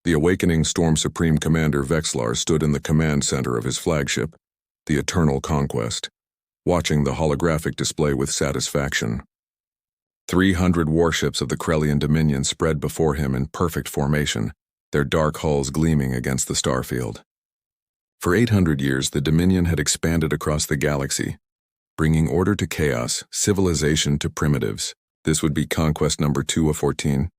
The awakening Storm Supreme Commander Vexlar stood in the command center of his flagship, the Eternal Conquest, watching the holographic display with satisfaction. 300 warships of the Krellian Dominion spread before him in perfect formation, their dark hulls gleaming against the starfield. For 800 years, the Dominion had expanded across the galaxy, bringing order to chaos, civilization to primitives. This would be conquest number 2 of 14.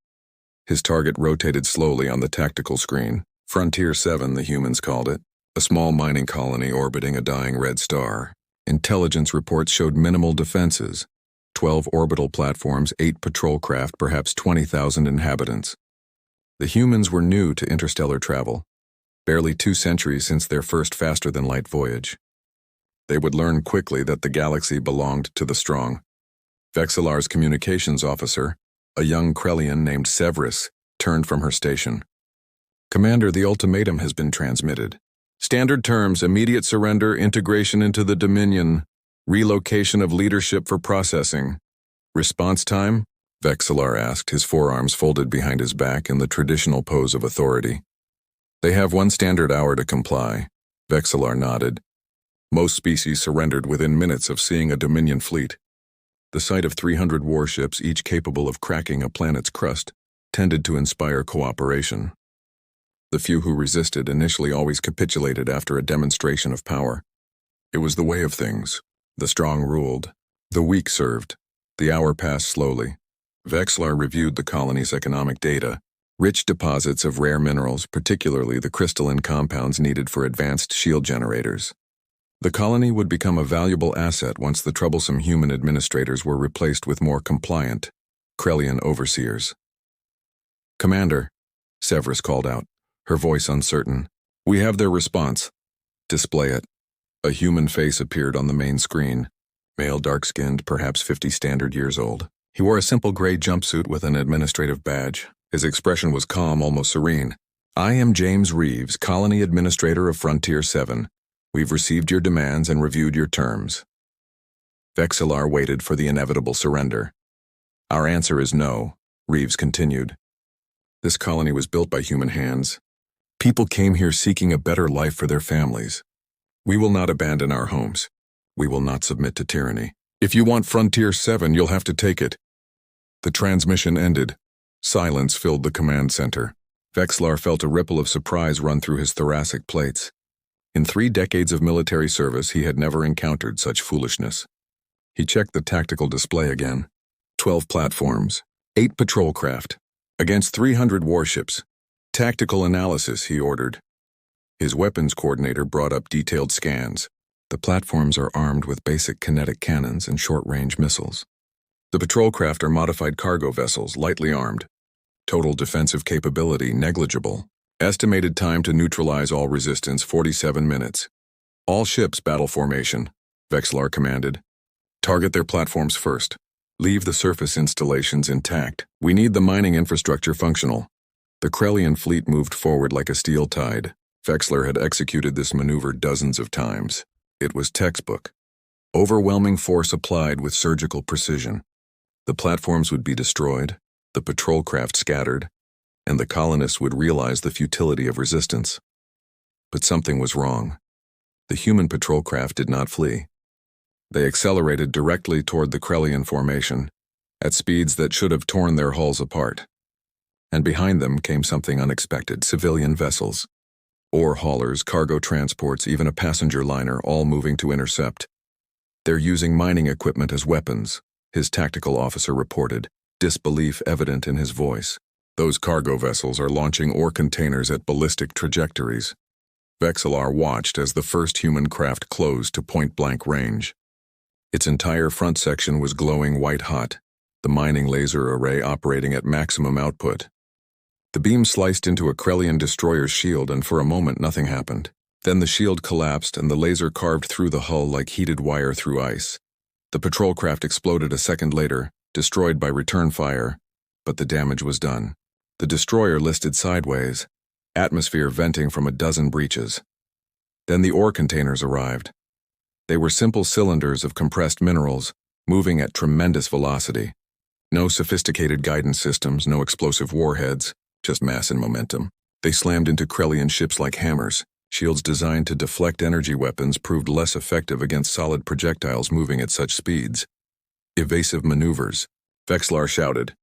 His target rotated slowly on the tactical screen. Frontier 7, the humans called it, a small mining colony orbiting a dying red star. Intelligence reports showed minimal defenses, 12 orbital platforms, 8 patrol craft, perhaps 20,000 inhabitants. The humans were new to interstellar travel, barely 2 centuries since their first faster-than-light voyage. They would learn quickly that the galaxy belonged to the strong. Vexillar's communications officer, a young Krellian named Severus, turned from her station. "Commander, the ultimatum has been transmitted. Standard terms: immediate surrender, integration into the Dominion, relocation of leadership for processing. Response time?" Vexillar asked, his forearms folded behind his back in the traditional pose of authority. "They have 1 standard hour to comply." Vexillar nodded. Most species surrendered within minutes of seeing a Dominion fleet. The sight of 300 warships, each capable of cracking a planet's crust, tended to inspire cooperation. The few who resisted initially always capitulated after a demonstration of power. It was the way of things. The strong ruled. The weak served. The hour passed slowly. Vexlar reviewed the colony's economic data, rich deposits of rare minerals, particularly the crystalline compounds needed for advanced shield generators. The colony would become a valuable asset once the troublesome human administrators were replaced with more compliant, Krellian overseers. "Commander," Severus called out, her voice uncertain, "we have their response." "Display it." A human face appeared on the main screen. Male, dark-skinned, perhaps 50 standard years old. He wore a simple gray jumpsuit with an administrative badge. His expression was calm, almost serene. "I am James Reeves, Colony Administrator of Frontier 7. We've received your demands and reviewed your terms." Vexillar waited for the inevitable surrender. "Our answer is no," Reeves continued. "This colony was built by human hands. People came here seeking a better life for their families. We will not abandon our homes. We will not submit to tyranny. If you want Frontier 7, you'll have to take it." The transmission ended. Silence filled the command center. Vexlar felt a ripple of surprise run through his thoracic plates. In 3 decades of military service, he had never encountered such foolishness. He checked the tactical display again. 12 platforms, 8 patrol craft, against 300 warships. "Tactical analysis," he ordered. His weapons coordinator brought up detailed scans. The platforms are armed with basic kinetic cannons and short-range missiles. The patrol craft are modified cargo vessels, lightly armed. Total defensive capability negligible. Estimated time to neutralize all resistance 47 minutes. "All ships battle formation," Vexlar commanded. "Target their platforms first. Leave the surface installations intact. We need the mining infrastructure functional." The Krellian fleet moved forward like a steel tide. Vexlar had executed this maneuver dozens of times. It was textbook. Overwhelming force applied with surgical precision. The platforms would be destroyed, the patrol craft scattered, and the colonists would realize the futility of resistance. But something was wrong. The human patrol craft did not flee. They accelerated directly toward the Krellian formation, at speeds that should have torn their hulls apart. And behind them came something unexpected: civilian vessels. Ore haulers, cargo transports, even a passenger liner, all moving to intercept. "They're using mining equipment as weapons," his tactical officer reported, disbelief evident in his voice. "Those cargo vessels are launching ore containers at ballistic trajectories." Vexillar watched as the first human craft closed to point-blank range. Its entire front section was glowing white-hot, the mining laser array operating at maximum output. The beam sliced into a Krellian destroyer's shield, and for a moment nothing happened. Then the shield collapsed and the laser carved through the hull like heated wire through ice. The patrol craft exploded a second later, destroyed by return fire, but the damage was done. The destroyer listed sideways, atmosphere venting from a dozen breaches. Then the ore containers arrived. They were simple cylinders of compressed minerals, moving at tremendous velocity. No sophisticated guidance systems, no explosive warheads, just mass and momentum. They slammed into Krellian ships like hammers. Shields designed to deflect energy weapons proved less effective against solid projectiles moving at such speeds. Evasive maneuvers, Vexlar shouted.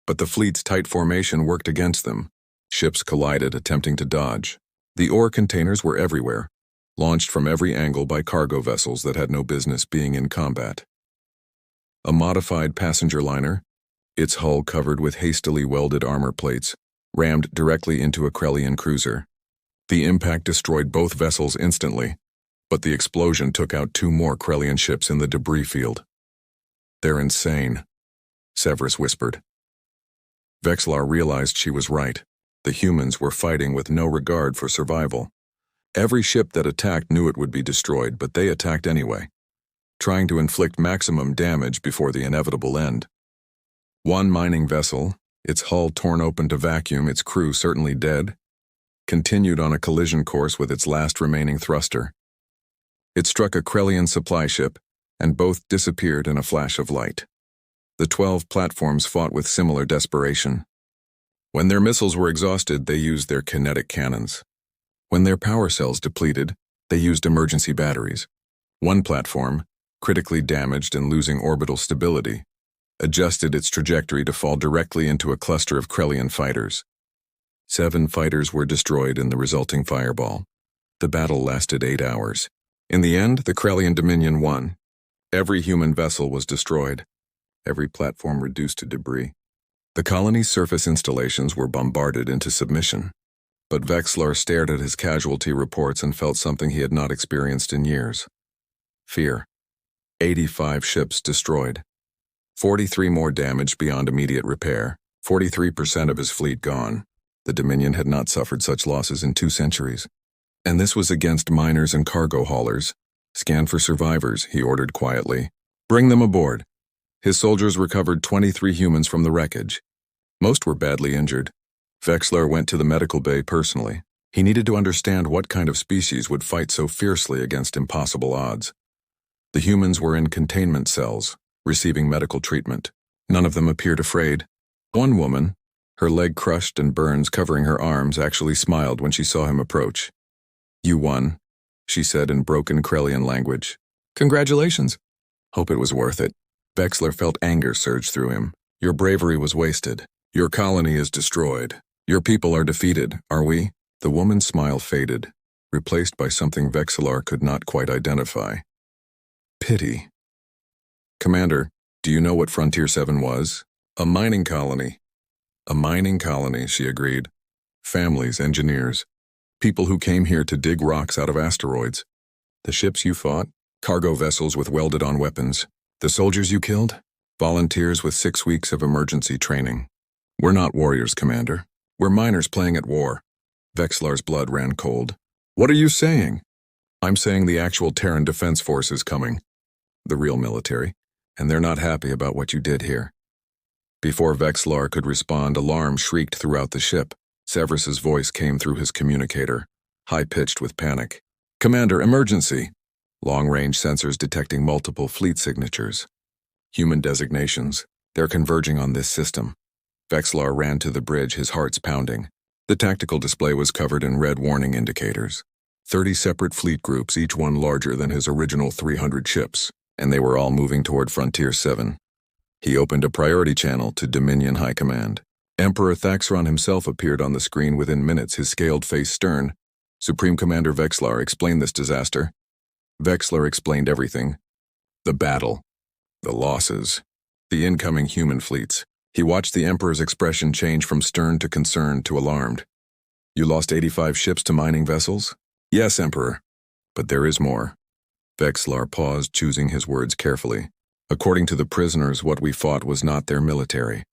But the fleet's tight formation worked against them. Ships collided, attempting to dodge. The ore containers were everywhere, launched from every angle by cargo vessels that had no business being in combat. A modified passenger liner, its hull covered with hastily welded armor plates, rammed directly into a Krellian cruiser. The impact destroyed both vessels instantly, but the explosion took out 2 more Krellian ships in the debris field. "They're insane," Severus whispered. Vexlar realized she was right. The humans were fighting with no regard for survival. Every ship that attacked knew it would be destroyed, but they attacked anyway, trying to inflict maximum damage before the inevitable end. One mining vessel, its hull torn open to vacuum, its crew certainly dead, continued on a collision course with its last remaining thruster. It struck a Krellian supply ship, and both disappeared in a flash of light. The 12 platforms fought with similar desperation. When their missiles were exhausted, they used their kinetic cannons. When their power cells depleted, they used emergency batteries. One platform, critically damaged and losing orbital stability, adjusted its trajectory to fall directly into a cluster of Krellian fighters. 7 fighters were destroyed in the resulting fireball. The battle lasted 8 hours. In the end, the Krellian Dominion won. Every human vessel was destroyed, every platform reduced to debris. The colony's surface installations were bombarded into submission. But Vexlar stared at his casualty reports and felt something he had not experienced in years. Fear. 85 ships destroyed. 43 more damaged beyond immediate repair. 43% of his fleet gone. The Dominion had not suffered such losses in 2 centuries. And this was against miners and cargo haulers. "Scan for survivors," he ordered quietly. "Bring them aboard." His soldiers recovered 23 humans from the wreckage. Most were badly injured. Vexlar went to the medical bay personally. He needed to understand what kind of species would fight so fiercely against impossible odds. The humans were in containment cells, receiving medical treatment. None of them appeared afraid. One woman, her leg crushed and burns covering her arms, actually smiled when she saw him approach. "You won," she said in broken Krellian language. "Congratulations." "Hope it was worth it." Vexlar felt anger surge through him. "Your bravery was wasted. Your colony is destroyed. Your people are defeated, are we?" The woman's smile faded, replaced by something Vexlar could not quite identify. Pity. "Commander, do you know what Frontier 7 was?" "A mining colony." "A mining colony," she agreed. "Families, engineers, people who came here to dig rocks out of asteroids. The ships you fought, cargo vessels with welded-on weapons. The soldiers you killed, volunteers with 6 weeks of emergency training. We're not warriors, Commander. We're miners playing at war." Vexlar's blood ran cold. "What are you saying?" "I'm saying the actual Terran Defense Force is coming. The real military. And they're not happy about what you did here." Before Vexlar could respond, alarm shrieked throughout the ship. Severus's voice came through his communicator, high-pitched with panic. "Commander, emergency!" Long-range sensors detecting multiple fleet signatures. Human designations. They're converging on this system. Vexlar ran to the bridge, his heart's pounding. The tactical display was covered in red warning indicators. 30 separate fleet groups, each one larger than his original 300 ships, and they were all moving toward Frontier 7. He opened a priority channel to Dominion High Command. Emperor Thaxron himself appeared on the screen within minutes, his scaled face stern. "Supreme Commander Vexlar, explain this disaster." Vexlar explained everything. The battle, the losses, the incoming human fleets. He watched the Emperor's expression change from stern to concerned to alarmed. "You lost 85 ships to mining vessels?" "Yes, Emperor. But there is more." Vexlar paused, choosing his words carefully. "According to the prisoners, what we fought was not their military.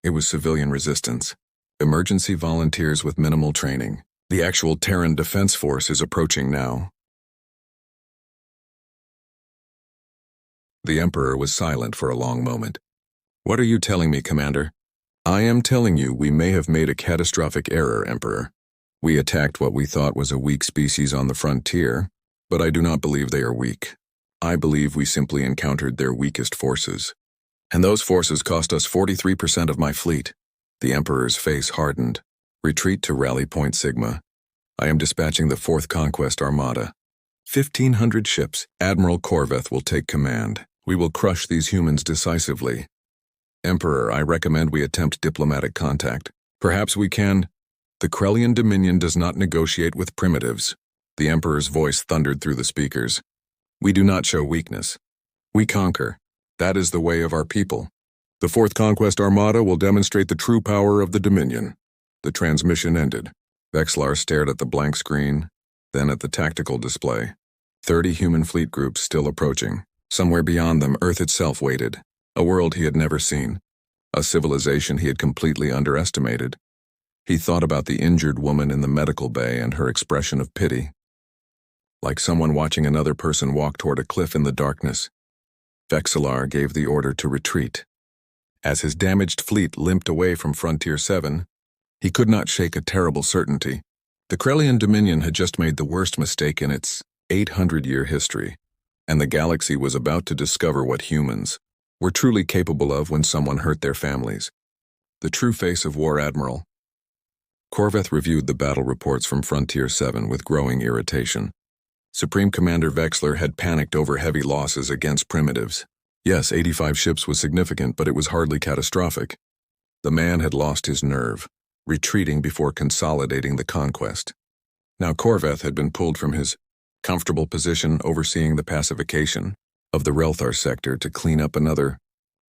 It was civilian resistance. Emergency volunteers with minimal training. The actual Terran Defense Force is approaching now." The Emperor was silent for a long moment. "What are you telling me, Commander?" "I am telling you we may have made a catastrophic error, Emperor. We attacked what we thought was a weak species on the frontier, but I do not believe they are weak. I believe we simply encountered their weakest forces. And those forces cost us 43% of my fleet." The Emperor's face hardened. Retreat to Rally Point Sigma. I am dispatching the 4th Conquest Armada. 1,500 ships. Admiral Corveth will take command. We will crush these humans decisively. Emperor, I recommend we attempt diplomatic contact. Perhaps we can. The Krellian Dominion does not negotiate with primitives. The Emperor's voice thundered through the speakers. We do not show weakness. We conquer. That is the way of our people. The 4th Conquest Armada will demonstrate the true power of the Dominion. The transmission ended. Vexlar stared at the blank screen, then at the tactical display. 30 human fleet groups still approaching. Somewhere beyond them, Earth itself waited. A world he had never seen. A civilization he had completely underestimated. He thought about the injured woman in the medical bay and her expression of pity. Like someone watching another person walk toward a cliff in the darkness, Vexlar gave the order to retreat. As his damaged fleet limped away from Frontier 7, he could not shake a terrible certainty. The Krellian Dominion had just made the worst mistake in its 800-year history, and the galaxy was about to discover what humans were truly capable of when someone hurt their families. The true face of War Admiral. Corveth reviewed the battle reports from Frontier 7 with growing irritation. Supreme Commander Vexlar had panicked over heavy losses against primitives. Yes, 85 ships was significant, but it was hardly catastrophic. The man had lost his nerve, retreating before consolidating the conquest. Now Corveth had been pulled from his comfortable position overseeing the pacification of the Relthar sector to clean up another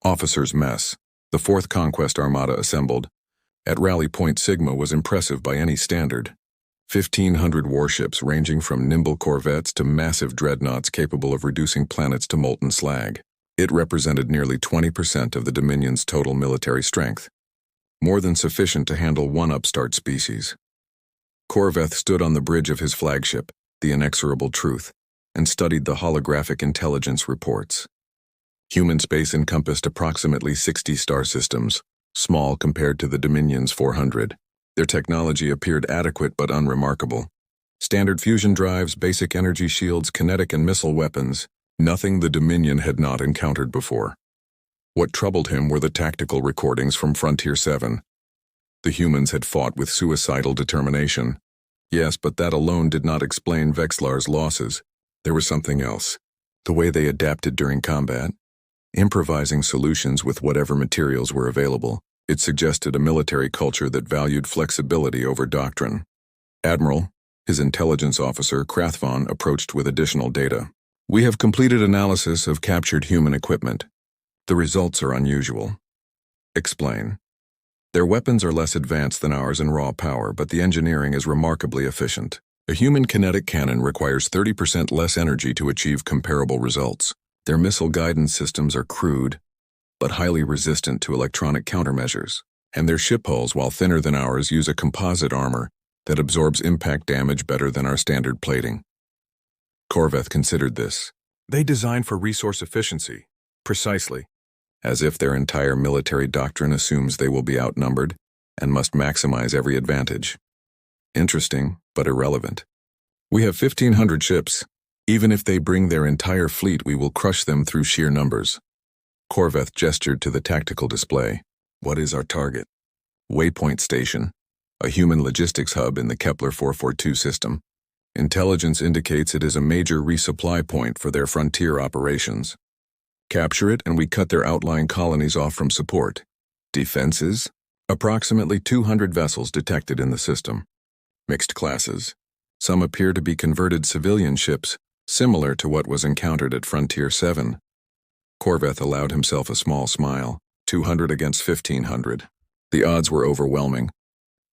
officer's mess. The 4th Conquest Armada assembled at Rally Point Sigma was impressive by any standard. 1,500 warships ranging from nimble corvettes to massive dreadnoughts capable of reducing planets to molten slag. It represented nearly 20% of the Dominion's total military strength, more than sufficient to handle one upstart species. Corveth stood on the bridge of his flagship, the Inexorable Truth, and studied the holographic intelligence reports. Human space encompassed approximately 60 star systems, small compared to the Dominion's 400. Their technology appeared adequate but unremarkable. Standard fusion drives, basic energy shields, kinetic and missile weapons, nothing the Dominion had not encountered before. What troubled him were the tactical recordings from Frontier 7. The humans had fought with suicidal determination. Yes, but that alone did not explain Vexlar's losses. There was something else. The way they adapted during combat, improvising solutions with whatever materials were available. It suggested a military culture that valued flexibility over doctrine. Admiral, his intelligence officer, Krathvon, approached with additional data. We have completed analysis of captured human equipment. The results are unusual. Explain. Their weapons are less advanced than ours in raw power, but the engineering is remarkably efficient. A human kinetic cannon requires 30% less energy to achieve comparable results. Their missile guidance systems are crude, but highly resistant to electronic countermeasures. And their ship hulls, while thinner than ours, use a composite armor that absorbs impact damage better than our standard plating. Corveth considered this. They design for resource efficiency. Precisely. As if their entire military doctrine assumes they will be outnumbered and must maximize every advantage. Interesting, but irrelevant. We have 1,500 ships. Even if they bring their entire fleet, we will crush them through sheer numbers. Corveth gestured to the tactical display. What is our target? Waypoint Station, a human logistics hub in the Kepler 442 system. Intelligence indicates it is a major resupply point for their frontier operations. Capture it and we cut their outlying colonies off from support. Defenses? Approximately 200 vessels detected in the system. Mixed classes. Some appear to be converted civilian ships, similar to what was encountered at Frontier 7. Corveth allowed himself a small smile. 200 against 1,500. The odds were overwhelming.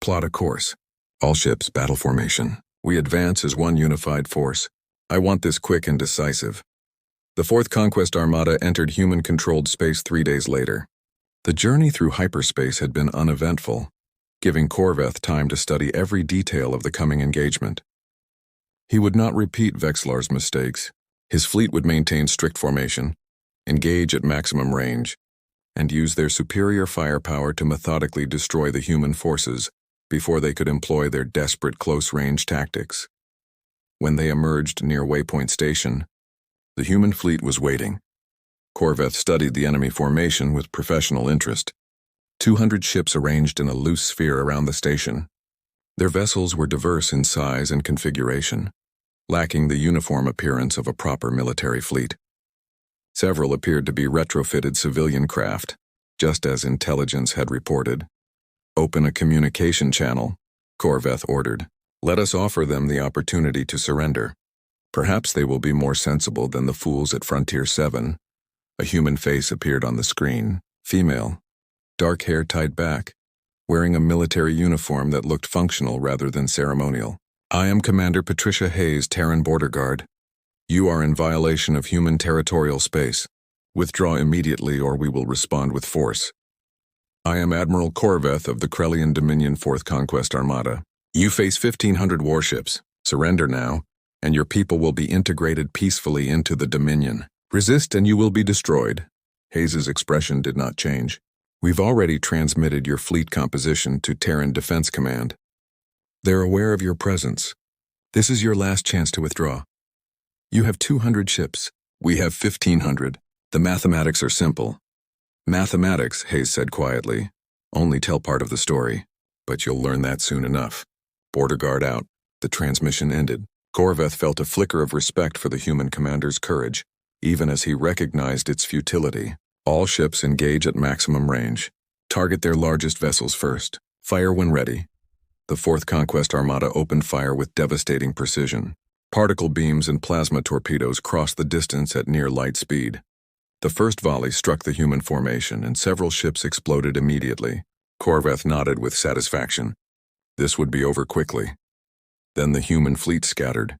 Plot a course. All ships, battle formation. We advance as one unified force. I want this quick and decisive. The 4th Conquest Armada entered human-controlled space 3 days later. The journey through hyperspace had been uneventful, giving Corveth time to study every detail of the coming engagement. He would not repeat Vexlar's mistakes. His fleet would maintain strict formation, engage at maximum range, and use their superior firepower to methodically destroy the human forces before they could employ their desperate close-range tactics. When they emerged near Waypoint Station, the human fleet was waiting. Corveth studied the enemy formation with professional interest. 200 ships arranged in a loose sphere around the station. Their vessels were diverse in size and configuration, lacking the uniform appearance of a proper military fleet. Several appeared to be retrofitted civilian craft, just as intelligence had reported. "Open a communication channel," Korveth ordered. "Let us offer them the opportunity to surrender. Perhaps they will be more sensible than the fools at Frontier 7. A human face appeared on the screen. Female. Dark hair tied back, wearing a military uniform that looked functional rather than ceremonial. "I am Commander Patricia Hayes, Terran Border Guard. You are in violation of human territorial space. Withdraw immediately or we will respond with force." "I am Admiral Korveth of the Krellian Dominion 4th Conquest Armada. You face 1,500 warships. Surrender now, and your people will be integrated peacefully into the Dominion. Resist and you will be destroyed." Hayes' expression did not change. "We've already transmitted your fleet composition to Terran Defense Command. They're aware of your presence. This is your last chance to withdraw. You have 200 ships. We have 1,500. The mathematics are simple." "Mathematics," Hayes said quietly, "only tell part of the story. But you'll learn that soon enough." Border Guard out. The transmission ended. Korveth felt a flicker of respect for the human commander's courage, even as he recognized its futility. "All ships engage at maximum range. Target their largest vessels first. Fire when ready." The 4th Conquest Armada opened fire with devastating precision. Particle beams and plasma torpedoes crossed the distance at near light speed. The first volley struck the human formation, and several ships exploded immediately. Korveth nodded with satisfaction. This would be over quickly. Then the human fleet scattered.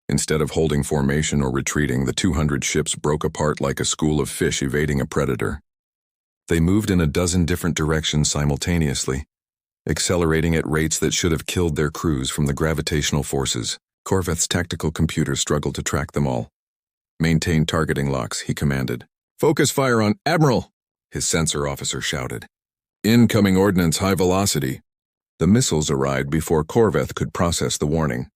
Instead of holding formation or retreating, the 200 ships broke apart like a school of fish evading a predator. They moved in a dozen different directions simultaneously, accelerating at rates that should have killed their crews from the gravitational forces. Korveth's tactical computer struggled to track them all. "Maintain targeting locks," he commanded. "Focus fire on Admiral!" his sensor officer shouted. "Incoming ordnance high velocity." The missiles arrived before Korveth could process the warning.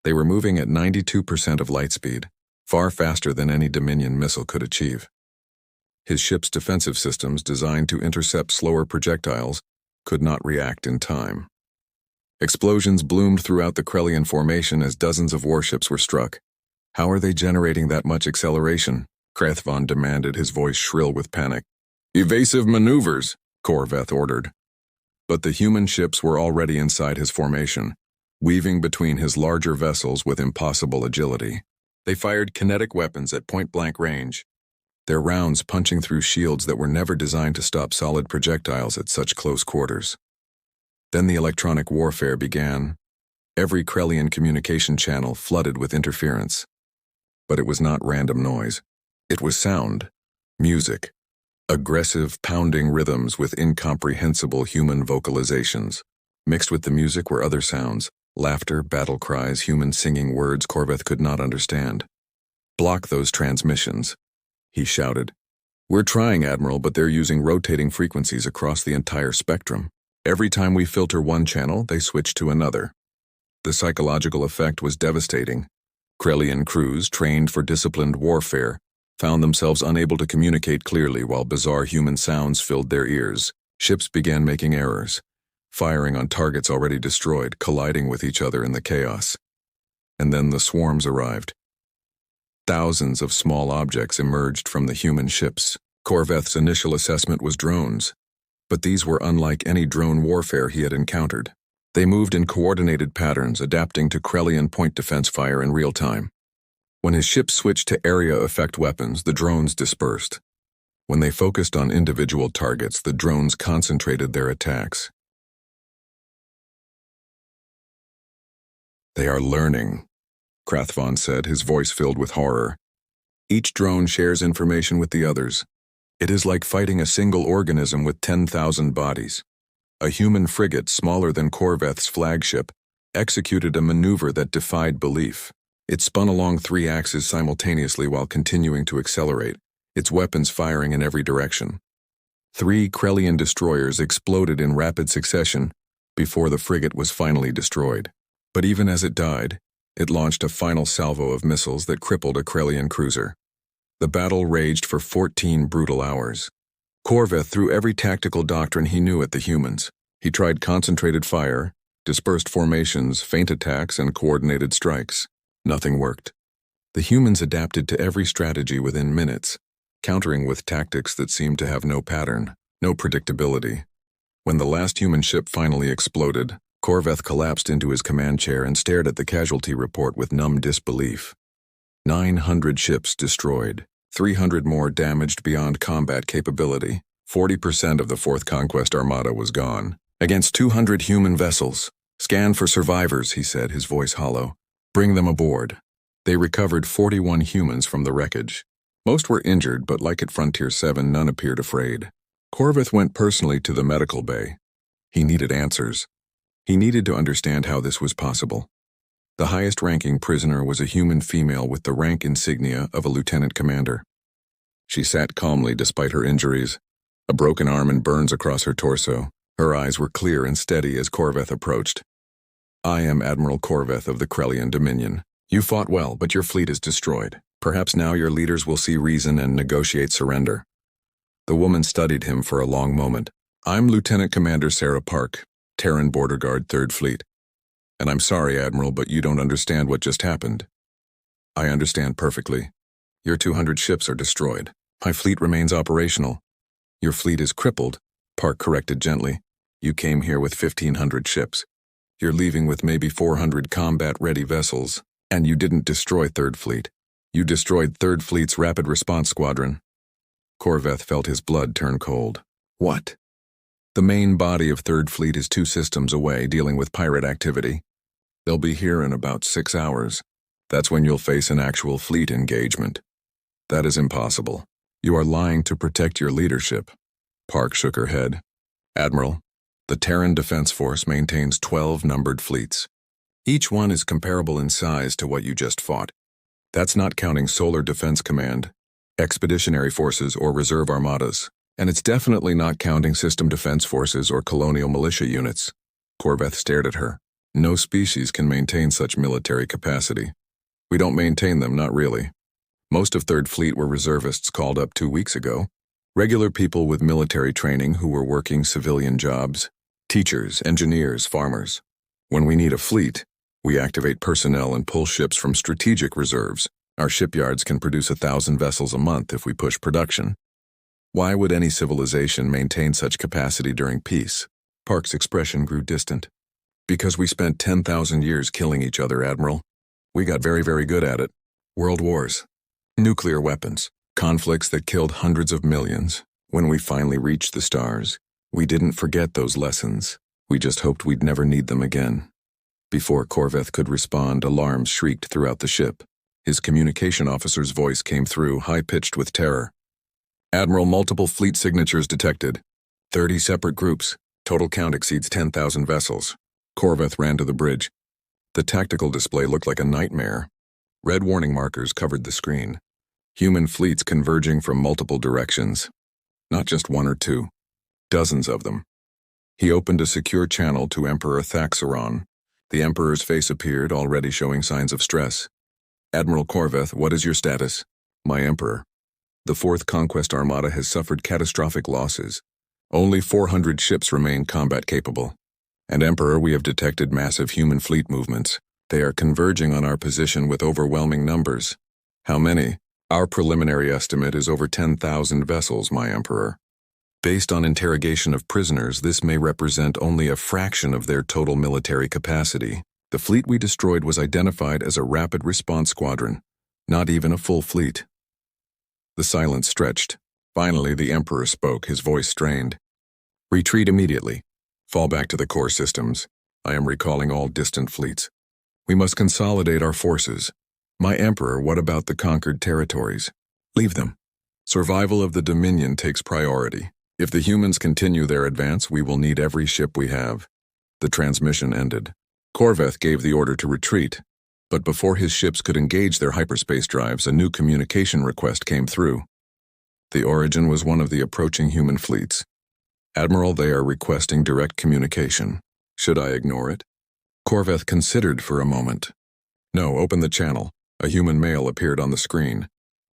They were moving at 92% of light speed, far faster than any Dominion missile could achieve. His ship's defensive systems, designed to intercept slower projectiles, could not react in time. Explosions bloomed throughout the Krellian formation as dozens of warships were struck. "How are they generating that much acceleration?" Krethvon demanded, his voice shrill with panic. "Evasive maneuvers," Korveth ordered. But the human ships were already inside his formation, weaving between his larger vessels with impossible agility. They fired kinetic weapons at point-blank range, their rounds punching through shields that were never designed to stop solid projectiles at such close quarters. Then the electronic warfare began, every Krellian communication channel flooded with interference. But it was not random noise. It was sound, music, aggressive, pounding rhythms with incomprehensible human vocalizations. Mixed with the music were other sounds, laughter, battle cries, human singing words Korveth could not understand. "Block those transmissions," he shouted. "We're trying, Admiral, but they're using rotating frequencies across the entire spectrum. Every time we filter one channel, they switch to another." The psychological effect was devastating. Krellian crews, trained for disciplined warfare, found themselves unable to communicate clearly while bizarre human sounds filled their ears. Ships began making errors, firing on targets already destroyed, colliding with each other in the chaos. And then the swarms arrived. Thousands of small objects emerged from the human ships. Korveth's initial assessment was drones, but these were unlike any drone warfare he had encountered. They moved in coordinated patterns, adapting to Krellian point defense fire in real time. When his ships switched to area effect weapons, the drones dispersed. When they focused on individual targets, the drones concentrated their attacks. "They are learning," Krethvon said, his voice filled with horror. "Each drone shares information with the others. It is like fighting a single organism with 10,000 bodies." A human frigate smaller than Korveth's flagship executed a maneuver that defied belief. It spun along 3 axes simultaneously while continuing to accelerate, its weapons firing in every direction. 3 Krellian destroyers exploded in rapid succession before the frigate was finally destroyed. But even as it died, it launched a final salvo of missiles that crippled a Krellian cruiser. The battle raged for 14 brutal hours. Korveth threw every tactical doctrine he knew at the humans. He tried concentrated fire, Dispersed formations, feint attacks, and coordinated strikes. Nothing worked. The humans adapted to every strategy within minutes, countering with tactics that seemed to have no pattern, no predictability. When the last human ship finally exploded, Korveth collapsed into his command chair and stared at the casualty report with numb disbelief. 900 ships destroyed, 300 more damaged beyond combat capability. 40% of the Fourth Conquest Armada was gone. Against 200 human vessels. Scan for survivors, he said, his voice hollow. Bring them aboard. They recovered 41 humans from the wreckage. Most were injured, but like at Frontier 7, none appeared afraid. Korveth went personally to the medical bay. He needed answers. He needed to understand how this was possible. The highest-ranking prisoner was a human female with the rank insignia of a lieutenant commander. She sat calmly despite her injuries, a broken arm and burns across her torso. Her eyes were clear and steady as Korveth approached. I am Admiral Korveth of the Krellian Dominion. You fought well, but your fleet is destroyed. Perhaps now your leaders will see reason and negotiate surrender. The woman studied him for a long moment. I'm Lieutenant Commander Sarah Park, Terran Border Guard 3rd Fleet. And I'm sorry, Admiral, but you don't understand what just happened. I understand perfectly. Your 200 ships are destroyed. My fleet remains operational. Your fleet is crippled, Park corrected gently. You came here with 1,500 ships. You're leaving with maybe 400 combat-ready vessels, and you didn't destroy 3rd Fleet. You destroyed 3rd Fleet's Rapid Response Squadron. Korveth felt his blood turn cold. What? The main body of 3rd Fleet is 2 systems away, dealing with pirate activity. They'll be here in about 6 hours. That's when you'll face an actual fleet engagement. That is impossible. You are lying to protect your leadership. Park shook her head. Admiral, the Terran Defense Force maintains 12 numbered fleets. Each one is comparable in size to what you just fought. That's not counting Solar Defense Command, Expeditionary Forces, or Reserve Armadas. And it's definitely not counting System Defense Forces or Colonial Militia units. Korveth stared at her. No species can maintain such military capacity. We don't maintain them, not really. Most of 3rd Fleet were reservists called up 2 weeks ago. Regular people with military training who were working civilian jobs. Teachers, engineers, farmers. When we need a fleet, we activate personnel and pull ships from strategic reserves. Our shipyards can produce 1,000 vessels a month if we push production. Why would any civilization maintain such capacity during peace? Park's expression grew distant. Because we spent 10,000 years killing each other, Admiral. We got very, very good at it. World wars. Nuclear weapons. Conflicts that killed hundreds of millions. When we finally reached the stars, we didn't forget those lessons. We just hoped we'd never need them again. Before Korveth could respond, alarms shrieked throughout the ship. His communication officer's voice came through, high-pitched with terror. Admiral, multiple fleet signatures detected. 30 separate groups. Total count exceeds 10,000 vessels. Korveth ran to the bridge. The tactical display looked like a nightmare. Red warning markers covered the screen. Human fleets converging from multiple directions. Not just 1 or 2. Dozens of them. He opened a secure channel to Emperor Thaxaron. The Emperor's face appeared, already showing signs of stress. Admiral Korveth, what is your status? My Emperor. The Fourth Conquest Armada has suffered catastrophic losses. Only 400 ships remain combat capable. And Emperor, we have detected massive human fleet movements. They are converging on our position with overwhelming numbers. How many? Our preliminary estimate is over 10,000 vessels, my Emperor. Based on interrogation of prisoners, this may represent only a fraction of their total military capacity. The fleet we destroyed was identified as a rapid response squadron, not even a full fleet. The silence stretched. Finally, the Emperor spoke, his voice strained. Retreat immediately. Fall back to the core systems. I am recalling all distant fleets. We must consolidate our forces. My Emperor, what about the conquered territories? Leave them. Survival of the Dominion takes priority. If the humans continue their advance, we will need every ship we have. The transmission ended. Korveth gave the order to retreat, but before his ships could engage their hyperspace drives, a new communication request came through. The origin was one of the approaching human fleets. Admiral, they are requesting direct communication. Should I ignore it? Korveth considered for a moment. No, open the channel. A human male appeared on the screen.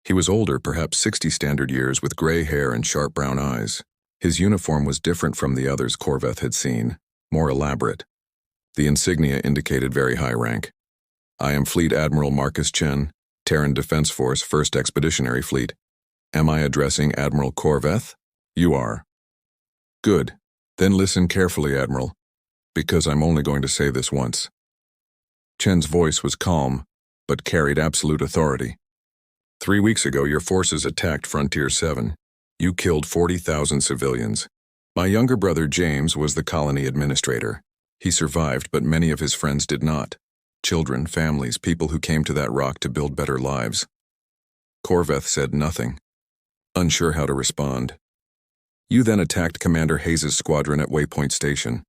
He was older, perhaps 60 standard years, with gray hair and sharp brown eyes. His uniform was different from the others Korveth had seen, more elaborate. The insignia indicated very high rank. I am Fleet Admiral Marcus Chen, Terran Defense Force 1st Expeditionary Fleet. Am I addressing Admiral Corveth? You are. Good. Then listen carefully, Admiral, because I'm only going to say this once. Chen's voice was calm, but carried absolute authority. 3 weeks ago, your forces attacked Frontier 7. You killed 40,000 civilians. My younger brother James was the colony administrator. He survived, but many of his friends did not. Children, families, people who came to that rock to build better lives. Corveth said nothing, unsure how to respond. You then attacked Commander Hayes' squadron at Waypoint Station.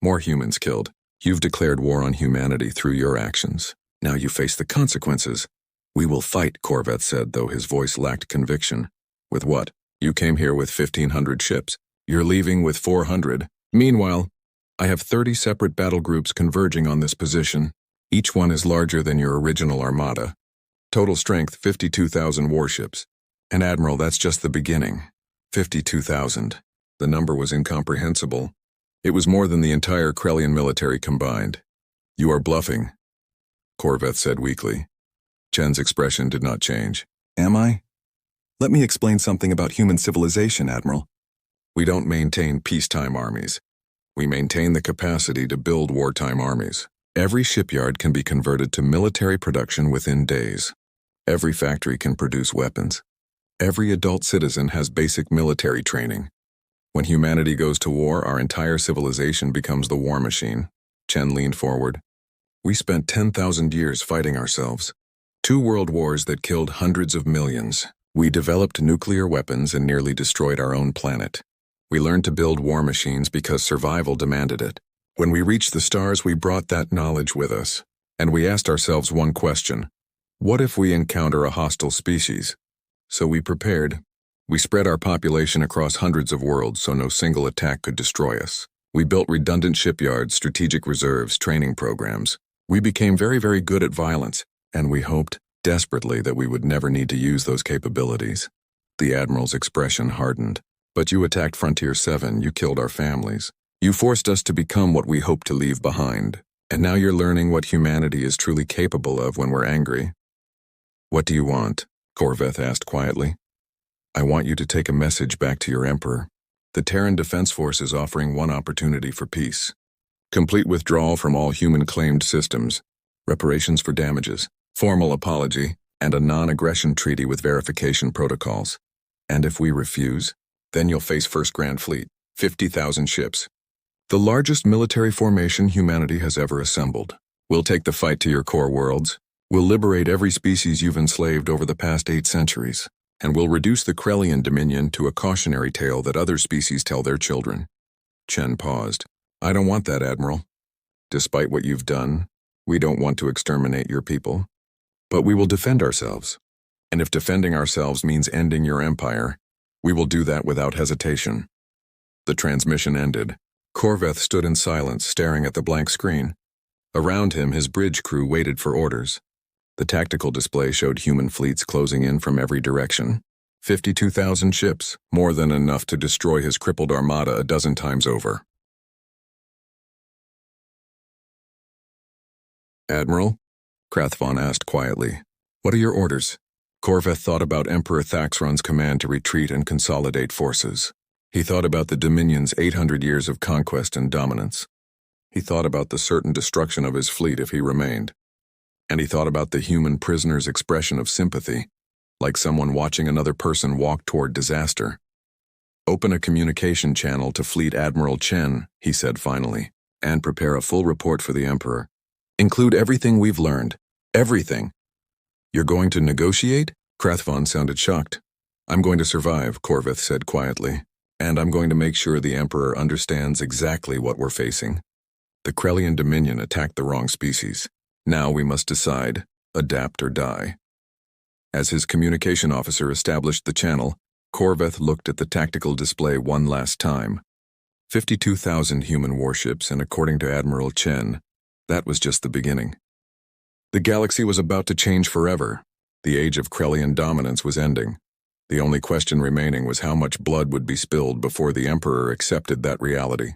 More humans killed. You've declared war on humanity through your actions. Now you face the consequences. We will fight, Corveth said, though his voice lacked conviction. With what? You came here with 1,500 ships. You're leaving with 400. Meanwhile, I have 30 separate battle groups converging on this position. Each one is larger than your original armada. Total strength, 52,000 warships. And Admiral, that's just the beginning. 52,000. The number was incomprehensible. It was more than the entire Krellian military combined. You are bluffing, Corveth said weakly. Chen's expression did not change. Am I? Let me explain something about human civilization, Admiral. We don't maintain peacetime armies. We maintain the capacity to build wartime armies. Every shipyard can be converted to military production within days. Every factory can produce weapons. Every adult citizen has basic military training. When humanity goes to war, our entire civilization becomes the war machine. Chen leaned forward. We spent 10,000 years fighting ourselves. 2 world wars that killed hundreds of millions. We developed nuclear weapons and nearly destroyed our own planet. We learned to build war machines because survival demanded it. When we reached the stars, we brought that knowledge with us. And we asked ourselves one question. What if we encounter a hostile species? So we prepared. We spread our population across hundreds of worlds so no single attack could destroy us. We built redundant shipyards, strategic reserves, training programs. We became very, very good at violence, and we hoped desperately that we would never need to use those capabilities. The Admiral's expression hardened. But you attacked Frontier 7, you killed our families. You forced us to become what we hoped to leave behind. And now you're learning what humanity is truly capable of when we're angry. What do you want? Corveth asked quietly. I want you to take a message back to your Emperor. The Terran Defense Force is offering one opportunity for peace. Complete withdrawal from all human-claimed systems, reparations for damages, formal apology, and a non-aggression treaty with verification protocols. And if we refuse, then you'll face First Grand Fleet, 50,000 ships. The largest military formation humanity has ever assembled. We'll take the fight to your core worlds. We'll liberate every species you've enslaved over the past 8 centuries. And we'll reduce the Krellian dominion to a cautionary tale that other species tell their children. Chen paused. I don't want that, Admiral. Despite what you've done, we don't want to exterminate your people. But we will defend ourselves. And if defending ourselves means ending your empire, we will do that without hesitation. The transmission ended. Corveth stood in silence, staring at the blank screen. Around him, his bridge crew waited for orders. The tactical display showed human fleets closing in from every direction. 52,000 ships, more than enough to destroy his crippled armada a dozen times over. Admiral? Krathvon asked quietly. What are your orders? Corveth thought about Emperor Thaxron's command to retreat and consolidate forces. He thought about the Dominion's 800 years of conquest and dominance. He thought about the certain destruction of his fleet if he remained. And he thought about the human prisoner's expression of sympathy, like someone watching another person walk toward disaster. Open a communication channel to Fleet Admiral Chen, he said finally, and prepare a full report for the Emperor. Include everything we've learned. Everything. You're going to negotiate? Krathvon sounded shocked. I'm going to survive, Corveth said quietly, and I'm going to make sure the Emperor understands exactly what we're facing. The Krellian Dominion attacked the wrong species. Now we must decide, adapt or die. As his communication officer established the channel, Corveth looked at the tactical display one last time. 52,000 human warships, and according to Admiral Chen, that was just the beginning. The galaxy was about to change forever. The age of Krellian dominance was ending. The only question remaining was how much blood would be spilled before the Emperor accepted that reality.